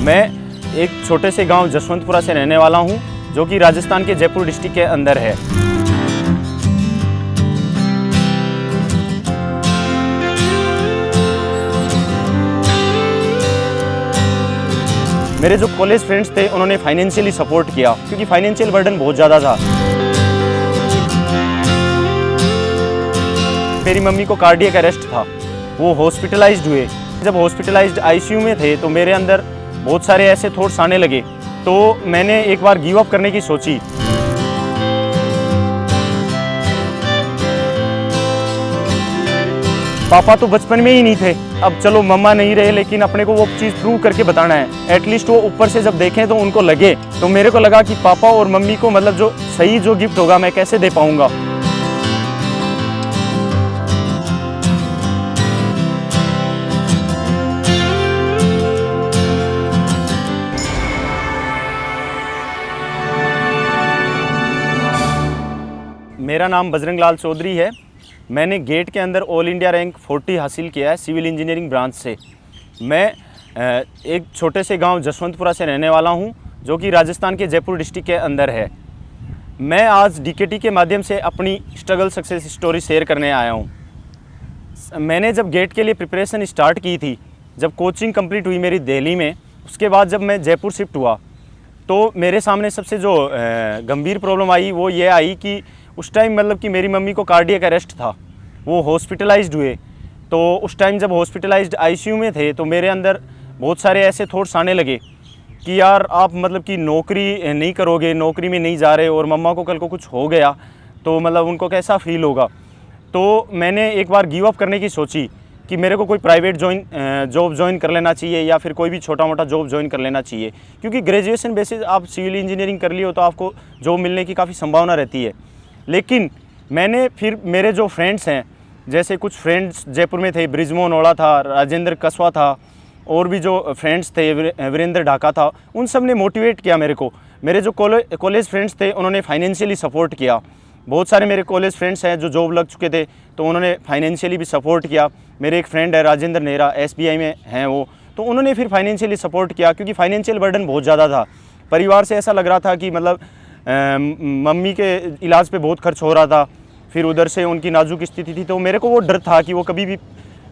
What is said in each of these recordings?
मैं एक छोटे से गांव जसवंतपुरा से रहने वाला हूं, जो कि राजस्थान के जयपुर डिस्ट्रिक्ट के अंदर है। मेरे जो कॉलेज फ्रेंड्स थे उन्होंने फाइनेंशियली सपोर्ट किया, क्योंकि फाइनेंशियल बर्डन बहुत ज़्यादा था। मेरी मम्मी को कार्डियक अरेस्ट था, वो हॉस्पिटलाइज्ड हुए। जब हॉस्पिटलाइज्ड आईसीयू में थे तो मेरे अंदर बहुत सारे ऐसे थॉट्स आने लगे, तो मैंने एक बार गिव अप करने की सोची। पापा तो बचपन में ही नहीं थे, अब चलो मम्मा नहीं रहे, लेकिन अपने को वो चीज़ प्रूव करके बताना है। एटलीस्ट वो ऊपर से जब देखें तो उनको लगे। तो मेरे को लगा कि पापा और मम्मी को मतलब जो सही जो गिफ्ट होगा मैं कैसे दे पाऊंगा। मेरा नाम बजरंग लाल चौधरी है। मैंने गेट के अंदर ऑल इंडिया रैंक 40 हासिल किया है सिविल इंजीनियरिंग ब्रांच से। मैं एक छोटे से गांव जसवंतपुरा से रहने वाला हूं, जो कि राजस्थान के जयपुर डिस्ट्रिक्ट के अंदर है। मैं आज डीकेटी के माध्यम से अपनी स्ट्रगल सक्सेस स्टोरी शेयर करने आया हूं। मैंने जब गेट के लिए प्रिपरेशन स्टार्ट की थी, जब कोचिंग कंप्लीट हुई मेरी दिल्ली में, उसके बाद जब मैं जयपुर शिफ्ट हुआ तो मेरे सामने सबसे जो गंभीर प्रॉब्लम आई वो ये आई कि उस टाइम मतलब कि मेरी मम्मी को कार्डियक अरेस्ट था, वो हॉस्पिटलाइज्ड हुए। तो उस टाइम जब हॉस्पिटलाइज्ड आईसीयू में थे तो मेरे अंदर बहुत सारे ऐसे थॉट्स आने लगे कि यार आप मतलब कि नौकरी नहीं करोगे, नौकरी में नहीं जा रहे, और मम्मा को कल को कुछ हो गया तो मतलब उनको कैसा फील होगा। तो मैंने एक बार गिव अप करने की सोची कि मेरे को कोई प्राइवेट जॉब ज्वाइन कर लेना चाहिए, या फिर कोई भी छोटा मोटा जॉब ज्वाइन कर लेना चाहिए, क्योंकि ग्रेजुएशन बेसिस आप सिविल इंजीनियरिंग कर लियो तो आपको जॉब मिलने की काफ़ी संभावना रहती है। लेकिन मैंने फिर मेरे जो फ्रेंड्स हैं, जैसे कुछ फ्रेंड्स जयपुर में थे, ब्रिजमोहन ओड़ा था, राजेंद्र कसवा था, और भी जो फ्रेंड्स थे वीरेंद्र ढाका था, उन सब ने मोटिवेट किया मेरे को। मेरे जो कॉलेज फ्रेंड्स थे उन्होंने फाइनेंशियली सपोर्ट किया। बहुत सारे मेरे कॉलेज फ्रेंड्स हैं जो जॉब लग चुके थे, तो उन्होंने फाइनेंशियली भी सपोर्ट किया। मेरे एक फ्रेंड है राजेंद्र नेहरा, SBI में हैं वो, तो उन्होंने फिर फाइनेंशियली सपोर्ट किया, क्योंकि फाइनेंशियल बर्डन बहुत ज़्यादा था। परिवार से ऐसा लग रहा था कि मतलब मम्मी के इलाज पे बहुत खर्च हो रहा था, फिर उधर से उनकी नाजुक स्थिति थी, तो मेरे को वो डर था कि वो कभी भी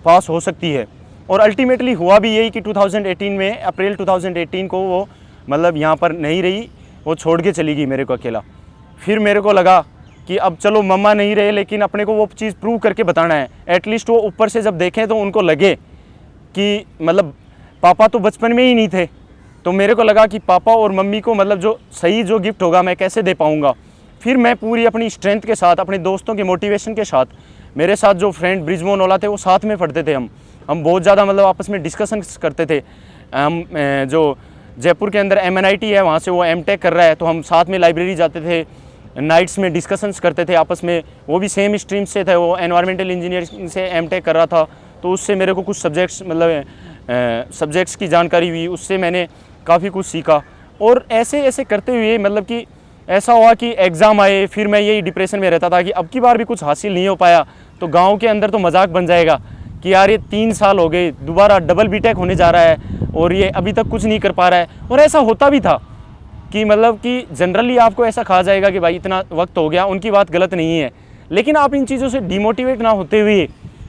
पास हो सकती है। और अल्टीमेटली हुआ भी यही कि 2018 में अप्रैल 2018 को वो मतलब यहाँ पर नहीं रही, वो छोड़ के चली गई मेरे को अकेला। फिर मेरे को लगा कि अब चलो मम्मा नहीं रहे, लेकिन अपने को वो चीज़ प्रूव करके बताना है। एटलीस्ट वो ऊपर से जब देखें तो उनको लगे कि मतलब पापा तो बचपन में ही नहीं थे। तो मेरे को लगा कि पापा और मम्मी को मतलब जो सही जो गिफ्ट होगा मैं कैसे दे पाऊंगा। फिर मैं पूरी अपनी स्ट्रेंथ के साथ, अपने दोस्तों के मोटिवेशन के साथ, मेरे साथ जो फ्रेंड ब्रिजमोहन ओला थे वो साथ में पढ़ते थे। हम बहुत ज़्यादा मतलब आपस में डिस्कशन करते थे। हम जो जयपुर के अंदर MNIT है, वहाँ से वो M.Tech कर रहा है, तो हम साथ में लाइब्रेरी जाते थे, नाइट्स में डिस्कशंस करते थे आपस में। वो भी सेम स्ट्रीम से थे, वो एनवायरमेंटल इंजीनियरिंग से M.Tech कर रहा था, तो उससे मेरे को कुछ सब्जेक्ट्स की जानकारी हुई, उससे मैंने काफ़ी कुछ सीखा। और ऐसे ऐसे करते हुए मतलब कि ऐसा हुआ कि एग्ज़ाम आए, फिर मैं यही डिप्रेशन में रहता था कि अब की बार भी कुछ हासिल नहीं हो पाया तो गांव के अंदर तो मजाक बन जाएगा कि यार ये 3 साल हो गए, दोबारा डबल B.Tech होने जा रहा है और ये अभी तक कुछ नहीं कर पा रहा है। और ऐसा होता भी था कि मतलब कि जनरली आपको ऐसा कहा जाएगा कि भाई इतना वक्त हो गया, उनकी बात गलत नहीं है, लेकिन आप इन चीज़ों से डिमोटिवेट ना होते हुए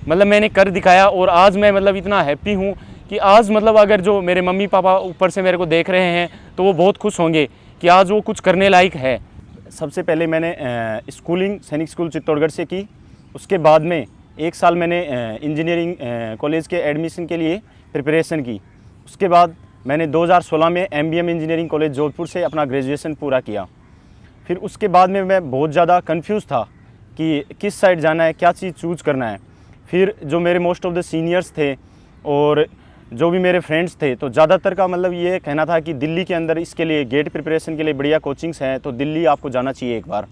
मतलब मैंने कर दिखाया। और आज मैं मतलब इतना हैप्पी हूँ कि आज मतलब अगर जो मेरे मम्मी पापा ऊपर से मेरे को देख रहे हैं तो वो बहुत खुश होंगे कि आज वो कुछ करने लायक है। सबसे पहले मैंने स्कूलिंग सैनिक स्कूल चित्तौड़गढ़ से की। उसके बाद में 1 साल मैंने इंजीनियरिंग कॉलेज के एडमिशन के लिए प्रिपरेशन की। उसके बाद मैंने 2016 में MBM इंजीनियरिंग कॉलेज जोधपुर से अपना ग्रेजुएशन पूरा किया। फिर उसके बाद में मैं बहुत ज़्यादा कंफ्यूज था कि किस साइड जाना है, क्या चीज़ चूज़ करना है। फिर जो मेरे मोस्ट ऑफ द सीनियर्स थे और जो भी मेरे फ्रेंड्स थे, तो ज़्यादातर का मतलब ये कहना था कि दिल्ली के अंदर इसके लिए गेट प्रिपरेशन के लिए बढ़िया कोचिंग्स हैं, तो दिल्ली आपको जाना चाहिए एक बार।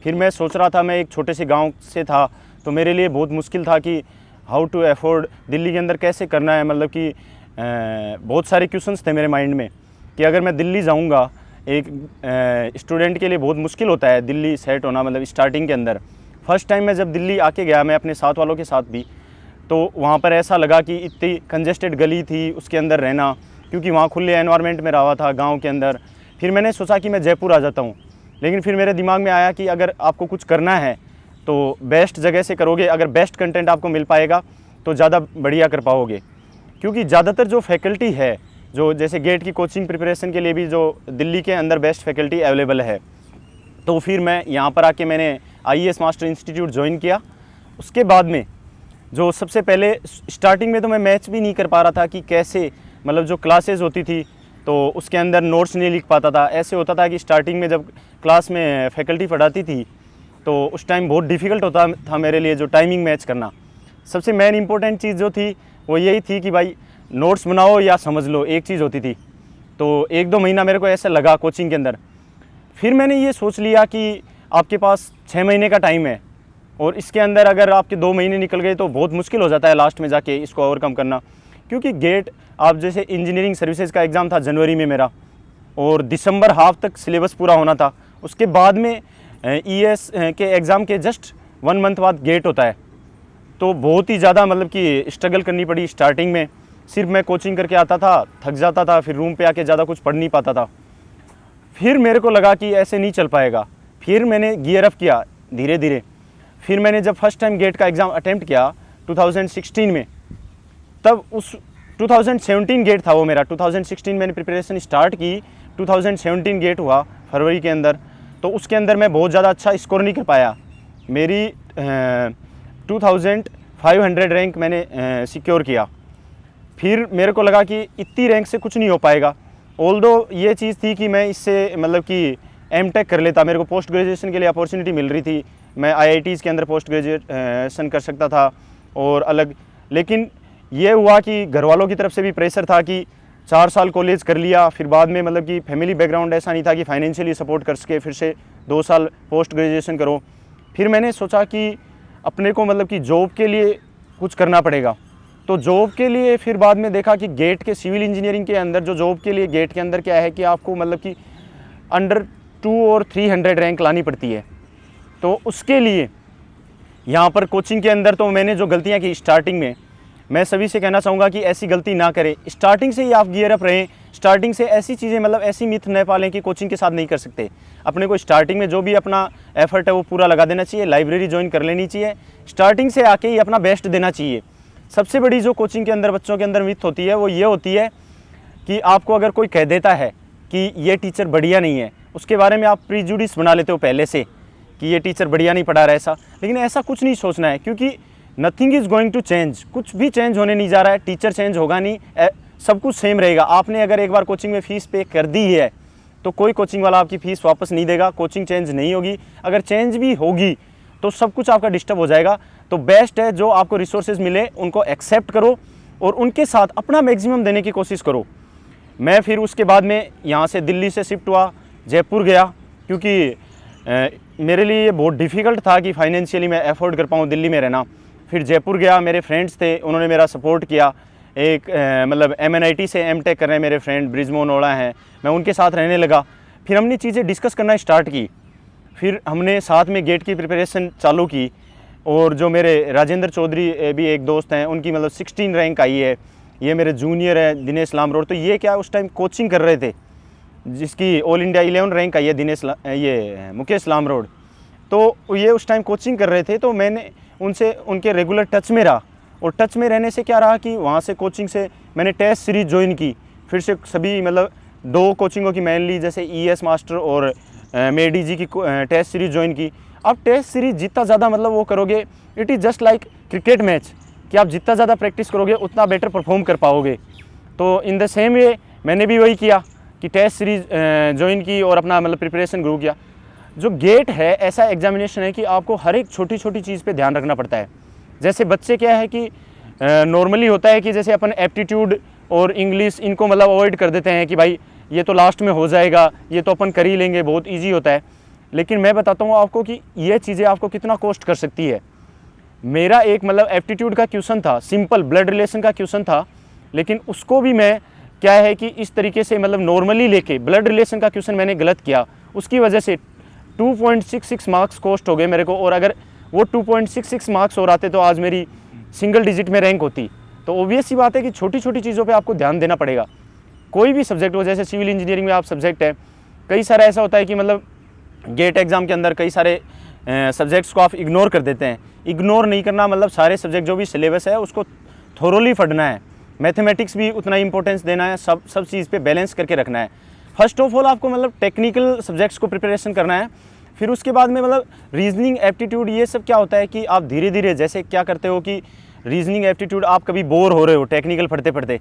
फिर मैं सोच रहा था, मैं एक छोटे से गांव से था, तो मेरे लिए बहुत मुश्किल था कि हाउ टू अफोर्ड दिल्ली के अंदर कैसे करना है। मतलब कि बहुत सारे क्वेश्चंस थे मेरे माइंड में कि अगर मैं दिल्ली जाऊंगा, एक स्टूडेंट के लिए बहुत मुश्किल होता है दिल्ली सेट होना, मतलब स्टार्टिंग के अंदर। फर्स्ट टाइम मैं जब दिल्ली आके गया, मैं अपने साथ वालों के साथ भी, तो वहाँ पर ऐसा लगा कि इतनी कंजेस्टेड गली थी, उसके अंदर रहना, क्योंकि वहाँ खुले एनवायरनमेंट में रहा था गाँव के अंदर। फिर मैंने सोचा कि मैं जयपुर आ जाता हूँ, लेकिन फिर मेरे दिमाग में आया कि अगर आपको कुछ करना है तो बेस्ट जगह से करोगे, अगर बेस्ट कंटेंट आपको मिल पाएगा तो ज़्यादा बढ़िया कर पाओगे। क्योंकि ज़्यादातर जो फैकल्टी है, जो जैसे गेट की कोचिंग प्रिपरेशन के लिए भी जो दिल्ली के अंदर बेस्ट फैकल्टी अवेलेबल है, तो फिर मैं यहाँ पर आके मैंने IAS मास्टर इंस्टीट्यूट ज्वाइन किया। उसके बाद में जो सबसे पहले स्टार्टिंग में तो मैं मैच भी नहीं कर पा रहा था कि कैसे, मतलब जो क्लासेस होती थी तो उसके अंदर नोट्स नहीं लिख पाता था। ऐसे होता था कि स्टार्टिंग में जब क्लास में फैकल्टी पढ़ाती थी तो उस टाइम बहुत डिफ़िकल्ट होता था मेरे लिए जो टाइमिंग मैच करना। सबसे मेन इंपॉर्टेंट चीज़ जो थी वो यही थी कि भाई नोट्स बनाओ या समझ लो, एक चीज़ होती थी। तो 1-2 महीना मेरे को ऐसा लगा कोचिंग के अंदर। फिर मैंने ये सोच लिया कि आपके पास 6 महीने का टाइम है और इसके अंदर अगर आपके 2 महीने निकल गए तो बहुत मुश्किल हो जाता है लास्ट में जाके इसको ओवरकम करना। क्योंकि गेट, आप जैसे इंजीनियरिंग सर्विसेज का एग्ज़ाम था जनवरी में मेरा, और दिसंबर हाफ तक सिलेबस पूरा होना था। उसके बाद में ES के एग्ज़ाम के जस्ट 1 मंथ बाद गेट होता है। तो बहुत ही ज़्यादा मतलब कि स्ट्रगल करनी पड़ी स्टार्टिंग में। सिर्फ मैं कोचिंग करके आता था, थक जाता था, फिर रूम पे आके ज़्यादा कुछ पढ़ नहीं पाता था। फिर मेरे को लगा कि ऐसे नहीं चल पाएगा। फिर मैंने गियर अप किया धीरे धीरे। फिर मैंने जब फर्स्ट टाइम गेट का एग्ज़ाम अटेम्प्ट किया 2016 में, तब उस 2017 गेट था वो मेरा। 2016 मैंने प्रिपरेशन स्टार्ट की, 2017 गेट हुआ फरवरी के अंदर। तो उसके अंदर मैं बहुत ज़्यादा अच्छा स्कोर नहीं कर पाया। मेरी 2500 रैंक मैंने सिक्योर किया। फिर मेरे को लगा कि इतनी रैंक से कुछ नहीं हो पाएगा। ऑल्दो ये चीज़ थी कि मैं इससे मतलब कि M.Tech कर लेता, मेरे को पोस्ट ग्रेजुएशन के लिए अपॉर्चुनिटी मिल रही थी, मैं IITs के अंदर पोस्ट ग्रेजुएशन कर सकता था और अलग। लेकिन ये हुआ कि घर वालों की तरफ से भी प्रेशर था कि 4 साल कॉलेज कर लिया, फिर बाद में मतलब कि फैमिली बैकग्राउंड ऐसा नहीं था कि फाइनेंशियली सपोर्ट कर सके, फिर से 2 साल पोस्ट ग्रेजुएशन करो। फिर मैंने सोचा कि अपने को मतलब कि जॉब के लिए कुछ करना पड़ेगा। तो जॉब के लिए फिर बाद में देखा कि गेट के सिविल इंजीनियरिंग के अंदर जो जॉब के लिए गेट के अंदर क्या है कि आपको मतलब कि अंडर 2 और 300 रैंक लानी पड़ती है। तो उसके लिए यहाँ पर कोचिंग के अंदर तो मैंने जो गलतियाँ की स्टार्टिंग में, मैं सभी से कहना चाहूँगा कि ऐसी गलती ना करें। स्टार्टिंग से ही आप गियर अप रहें। स्टार्टिंग से ऐसी चीज़ें, मतलब ऐसी मिथ न पालें कि कोचिंग के साथ नहीं कर सकते। अपने को स्टार्टिंग में जो भी अपना एफर्ट है वो पूरा लगा देना चाहिए। लाइब्रेरी ज्वाइन कर लेनी चाहिए, स्टार्टिंग से आके ही अपना बेस्ट देना चाहिए। सबसे बड़ी जो कोचिंग के अंदर बच्चों के अंदर मिथ होती है वो ये होती है कि आपको अगर कोई कह देता है कि ये टीचर बढ़िया नहीं है, उसके बारे में आप प्रीजुडिस बना लेते हो पहले से कि ये टीचर बढ़िया नहीं पढ़ा रहा है ऐसा। लेकिन ऐसा कुछ नहीं सोचना है, क्योंकि nothing is going to change. कुछ भी चेंज होने नहीं जा रहा है। टीचर चेंज होगा नहीं, सब कुछ सेम रहेगा। आपने अगर एक बार कोचिंग में फ़ीस पे कर दी है तो कोई कोचिंग वाला आपकी फ़ीस वापस नहीं देगा। कोचिंग चेंज नहीं होगी, अगर चेंज भी होगी तो सब कुछ आपका डिस्टर्ब हो जाएगा। तो बेस्ट है जो आपको रिसोर्सेज मिले उनको एक्सेप्ट करो और उनके साथ अपना मैक्सिमम देने की कोशिश करो। मैं फिर उसके बाद में यहाँ से दिल्ली से शिफ्ट हुआ, जयपुर गया, क्योंकि मेरे लिए ये बहुत डिफ़िकल्ट था कि फाइनेंशियली मैं अफोर्ड कर पाऊँ दिल्ली में रहना। फिर जयपुर गया, मेरे फ्रेंड्स थे, उन्होंने मेरा सपोर्ट किया। एक मतलब MNIT से M.Tech कर रहे हैं मेरे फ्रेंड ब्रिजमोहन ओड़ा हैं, मैं उनके साथ रहने लगा। फिर हमने चीज़ें डिस्कस करना स्टार्ट की। फिर हमने साथ में गेट की प्रिपरेशन चालू की। और जो मेरे राजेंद्र चौधरी भी एक दोस्त हैं, उनकी मतलब 16 रैंक आई है। ये मेरे जूनियर है दिनेश लामरोड। तो ये क्या उस टाइम कोचिंग कर रहे थे, जिसकी ऑल इंडिया 11 रैंक आई है ये मुकेश लामरोड। तो ये उस टाइम कोचिंग कर रहे थे, तो मैंने उनसे उनके रेगुलर टच में रहा। और टच में रहने से क्या रहा कि वहाँ से कोचिंग से मैंने टेस्ट सीरीज़ ज्वाइन की। फिर से सभी मतलब 2 कोचिंगों की मेनली, जैसे ES मास्टर और MEDG की टेस्ट सीरीज़ ज्वाइन की। अब टेस्ट सीरीज़ जितना ज़्यादा मतलब वो करोगे, it is just like cricket match, कि आप जितना ज़्यादा प्रैक्टिस करोगे उतना बेटर परफॉर्म कर पाओगे। तो इन द सेम वे मैंने भी वही किया कि टेस्ट सीरीज़ ज्वाइन की और अपना मतलब प्रिपरेशन ग्रो किया। जो गेट है ऐसा एग्जामिनेशन है कि आपको हर एक छोटी छोटी चीज़ पे ध्यान रखना पड़ता है। जैसे बच्चे क्या है कि नॉर्मली होता है कि जैसे अपन एप्टीट्यूड और इंग्लिश इनको मतलब अवॉइड कर देते हैं कि भाई ये तो लास्ट में हो जाएगा, ये तो अपन कर ही लेंगे, बहुत ईजी होता है। लेकिन मैं बताता हूँ आपको कि ये चीज़ें आपको कितना कॉस्ट कर सकती है। मेरा एक मतलब एप्टीट्यूड का क्वेश्चन था, सिंपल ब्लड रिलेशन का क्वेश्चन था, लेकिन उसको भी मैं क्या है कि इस तरीके से मतलब नॉर्मली लेके ब्लड रिलेशन का क्वेश्चन मैंने गलत किया, उसकी वजह से 2.66 मार्क्स कॉस्ट हो गए मेरे को। और अगर वो 2.66 मार्क्स और आते तो आज मेरी सिंगल डिजिट में रैंक होती। तो ऑब्वियस सी बात है कि छोटी छोटी चीज़ों पे आपको ध्यान देना पड़ेगा। कोई भी सब्जेक्ट हो, जैसे सिविल इंजीनियरिंग में आप सब्जेक्ट है, कई सारा ऐसा होता है कि मतलब गेट एग्ज़ाम के अंदर कई सारे सब्जेक्ट्स को आप इग्नोर कर देते हैं। इग्नोर नहीं करना, मतलब सारे सब्जेक्ट जो भी सिलेबस है उसको थोरोली पढ़ना है। मैथमेटिक्स भी उतना ही इंपॉर्टेंस देना है, सब चीज़ पे बैलेंस करके रखना है। फर्स्ट ऑफ ऑल आपको मतलब टेक्निकल सब्जेक्ट्स को प्रिपरेशन करना है, फिर उसके बाद में मतलब रीजनिंग, एप्टीट्यूड, ये सब क्या होता है कि आप धीरे धीरे जैसे क्या करते हो कि रीजनिंग, एप्टीट्यूड, आप कभी बोर हो रहे हो टेक्निकल पढ़ते पढ़ते,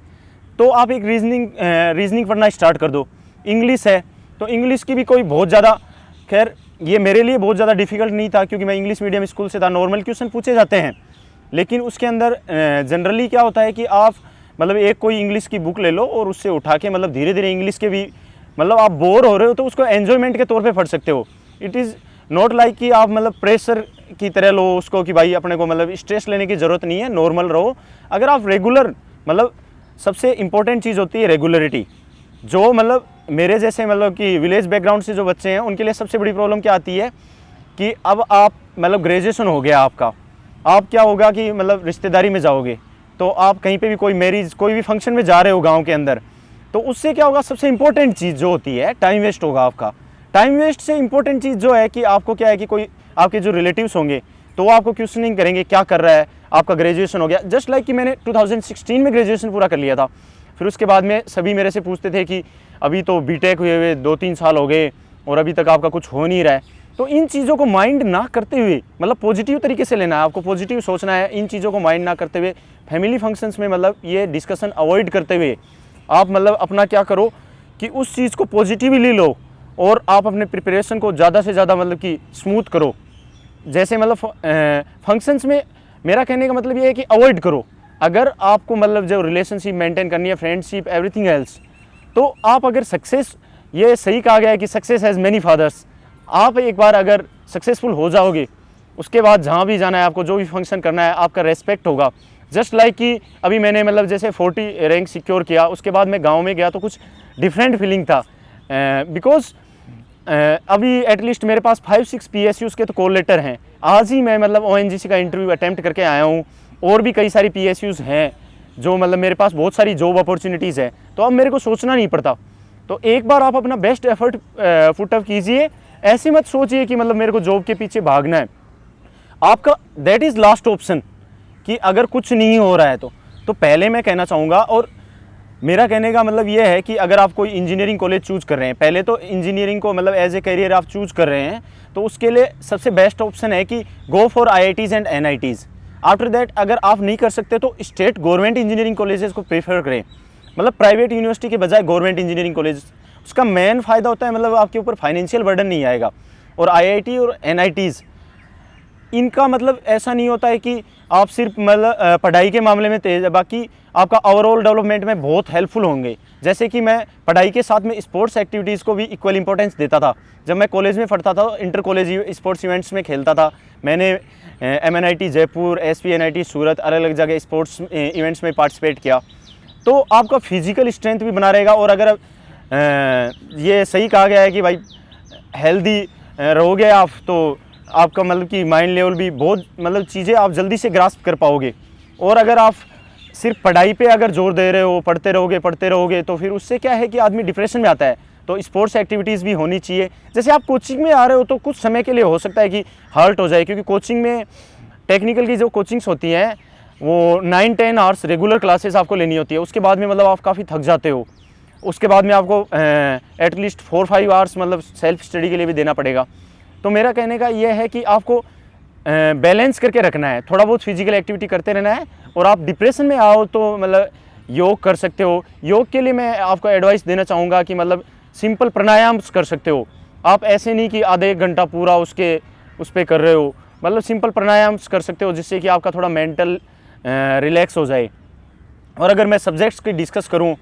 तो आप एक रीजनिंग पढ़ना स्टार्ट कर दो। इंग्लिश है तो इंग्लिश की भी कोई बहुत ज़्यादा, खैर ये मेरे लिए बहुत ज़्यादा डिफ़िकल्ट नहीं था क्योंकि मैं इंग्लिश मीडियम स्कूल से था। नॉर्मल क्वेश्चन पूछे जाते हैं, लेकिन उसके अंदर जनरली क्या होता है कि आप मतलब एक कोई इंग्लिश की बुक ले लो और उससे उठा के मतलब धीरे धीरे इंग्लिश के भी, मतलब आप बोर हो रहे हो तो उसको एन्जॉयमेंट के तौर पे पढ़ सकते हो। इट इज़ नॉट लाइक कि आप मतलब प्रेशर की तरह लो उसको कि भाई अपने को मतलब स्ट्रेस लेने की ज़रूरत नहीं है, नॉर्मल रहो। अगर आप रेगुलर, मतलब सबसे इम्पोर्टेंट चीज़ होती है रेगुलरिटी। जो मतलब मेरे जैसे मतलब कि विलेज बैकग्राउंड से जो बच्चे हैं उनके लिए सबसे बड़ी प्रॉब्लम क्या आती है कि अब आप मतलब ग्रेजुएशन हो गया आपका, आप क्या होगा कि मतलब रिश्तेदारी में जाओगे तो आप कहीं पे भी कोई मैरिज, कोई भी फंक्शन में जा रहे हो गांव के अंदर, तो उससे क्या होगा, सबसे इंपॉर्टेंट चीज़ जो होती है टाइम वेस्ट होगा आपका। टाइम वेस्ट से इंपॉर्टेंट चीज़ जो है कि आपको क्या है कि कोई आपके जो रिलेटिव्स होंगे तो वो आपको क्वेश्चनिंग करेंगे क्या कर रहा है, आपका ग्रेजुएशन हो गया। जस्ट लाइक कि मैंने 2016 में ग्रेजुएशन पूरा कर लिया था, फिर उसके बाद में सभी मेरे से पूछते थे कि अभी तो बीटेक हुए हुए 2-3 साल हो गए और अभी तक आपका कुछ हो नहीं रहा है। तो इन चीज़ों को माइंड ना करते हुए, मतलब पॉजिटिव तरीके से लेना है, आपको पॉजिटिव सोचना है। इन चीज़ों को माइंड ना करते हुए फैमिली फंक्शंस में मतलब ये डिस्कशन अवॉइड करते हुए आप मतलब अपना क्या करो कि उस चीज़ को पॉजिटिवली लो और आप अपने प्रिपरेशन को ज़्यादा से ज़्यादा मतलब कि स्मूथ करो। जैसे मतलब फंक्शंस में मेरा कहने का मतलब ये है कि अवॉइड करो। अगर आपको मतलब जो रिलेशनशिप मेंटेन करनी है, फ्रेंडशिप, एवरीथिंग एल्स, तो आप अगर सक्सेस, ये सही कहा गया है कि सक्सेस हैज़ मेनी फादर्स, आप एक बार अगर सक्सेसफुल हो जाओगे उसके बाद जहाँ भी जाना है आपको, जो भी फंक्शन करना है, आपका रेस्पेक्ट होगा। जस्ट लाइक कि अभी मैंने मतलब जैसे 40 रैंक सिक्योर किया, उसके बाद मैं गांव में गया तो कुछ डिफरेंट फीलिंग था, बिकॉज अभी एटलीस्ट मेरे पास 5-6 PSUs के तो कॉल लेटर हैं। आज ही मैं मतलब ONGC का इंटरव्यू अटैम्प्ट करके आया हूँ, और भी कई सारी PSUs हैं जो मतलब मेरे पास बहुत सारी जॉब अपॉर्चुनिटीज़ है, तो अब मेरे को सोचना नहीं पड़ता। तो एक बार आप अपना बेस्ट एफर्ट पुट अप कीजिए, ऐसे मत सोचिए कि मतलब मेरे को जॉब के पीछे भागना है। आपका दैट इज़ लास्ट ऑप्शन कि अगर कुछ नहीं हो रहा है तो पहले मैं कहना चाहूँगा, और मेरा कहने का मतलब ये है कि अगर आप कोई इंजीनियरिंग कॉलेज चूज़ कर रहे हैं, पहले तो इंजीनियरिंग को मतलब एज ए करियर आप चूज़ कर रहे हैं, तो उसके लिए सबसे बेस्ट ऑप्शन है कि go for IITs and NITs। After that अगर आप नहीं कर सकते तो स्टेट गवर्नमेंट इंजीनियरिंग कॉलेजेस को प्रेफर करें, मतलब प्राइवेट यूनिवर्सिटी के बजाय गवर्नमेंट इंजीनियरिंग कॉलेज। उसका मेन फ़ायदा होता है मतलब आपके ऊपर फाइनेंशियल बर्डन नहीं आएगा। और IIT और NITs, इनका मतलब ऐसा नहीं होता है कि आप सिर्फ मतलब पढ़ाई के मामले में तेज़ है, बाकी आपका ओवरऑल डेवलपमेंट में बहुत हेल्पफुल होंगे। जैसे कि मैं पढ़ाई के साथ में स्पोर्ट्स एक्टिविटीज़ को भी इक्वल इंपॉर्टेंस देता था। जब मैं कॉलेज में पढ़ता था इंटर कॉलेज स्पोर्ट्स इवेंट्स में खेलता था। मैंने MNIT जयपुर, SPNIT सूरत, अलग अलग जगह स्पोर्ट्स इवेंट्स में पार्टिसिपेट किया। तो आपका फिजिकल स्ट्रेंथ भी बना रहेगा, और अगर ये सही कहा गया है कि भाई हेल्दी रहोगे आप तो आपका मतलब कि माइंड लेवल भी बहुत मतलब चीज़ें आप जल्दी से ग्रास्प कर पाओगे। और अगर आप सिर्फ पढ़ाई पे अगर जोर दे रहे हो, पढ़ते रहोगे तो फिर उससे क्या है कि आदमी डिप्रेशन में आता है। तो स्पोर्ट्स एक्टिविटीज़ भी होनी चाहिए। जैसे आप कोचिंग में आ रहे हो तो कुछ समय के लिए हो सकता है कि हर्ट हो जाए, क्योंकि कोचिंग में टेक्निकल की जो कोचिंग्स होती हैं वो 9-10 आवर्स रेगुलर क्लासेस आपको लेनी होती है। उसके बाद में मतलब आप काफ़ी थक जाते हो। उसके बाद में आपको एटलीस्ट 4-5 आवर्स मतलब सेल्फ स्टडी के लिए भी देना पड़ेगा। तो मेरा कहने का ये है कि आपको बैलेंस करके रखना है, थोड़ा बहुत फिजिकल एक्टिविटी करते रहना है। और आप डिप्रेशन में आओ तो मतलब योग कर सकते हो। योग के लिए मैं आपको एडवाइस देना चाहूँगा कि मतलब सिंपल प्राणायाम कर सकते हो आप। ऐसे नहीं कि आधे 1 घंटा पूरा उस पर कर रहे हो, मतलब सिंपल प्राणायाम कर सकते हो जिससे कि आपका थोड़ा मेंटल रिलैक्स हो जाए। और अगर मैं सब्जेक्ट्स की डिस्कस करूँ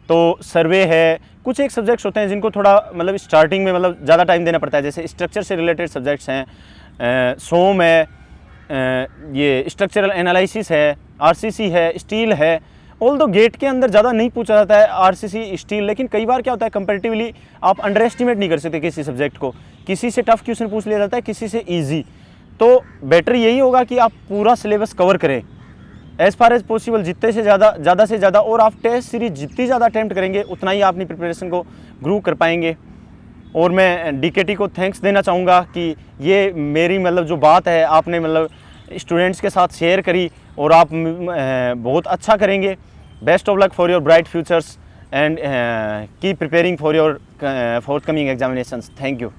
तो सर्वे है, कुछ एक सब्जेक्ट्स होते हैं जिनको थोड़ा मतलब स्टार्टिंग में मतलब ज़्यादा टाइम देना पड़ता है। जैसे स्ट्रक्चर से रिलेटेड सब्जेक्ट्स हैं, सोम है, ये स्ट्रक्चरल एनालिसिस है, RCC है, स्टील है। ऑल दो गेट के अंदर ज़्यादा नहीं पूछा जाता है RCC स्टील, लेकिन कई बार क्या होता है कंपैरेटिवली आप अंडर एस्टिमेट नहीं कर सकते किसी सब्जेक्ट को। किसी से टफ क्वेश्चन पूछ लिया जाता है, किसी से ईजी। तो बेटर यही होगा कि आप पूरा सिलेबस कवर करें। एज़ फार एज़ पॉसिबल जितने से ज़्यादा से ज़्यादा, और आप टेस्ट सीरीज जितनी ज़्यादा अटैम्प्ट करेंगे उतना ही आप अपनी प्रिपरेशन को ग्रो कर पाएंगे। और मैं DKT को थैंक्स देना चाहूँगा कि ये मेरी मतलब जो बात है आपने मतलब स्टूडेंट्स के साथ शेयर करी, और आप बहुत अच्छा करेंगे। Best of luck for your bright futures and keep preparing for your forthcoming examinations. Thank you.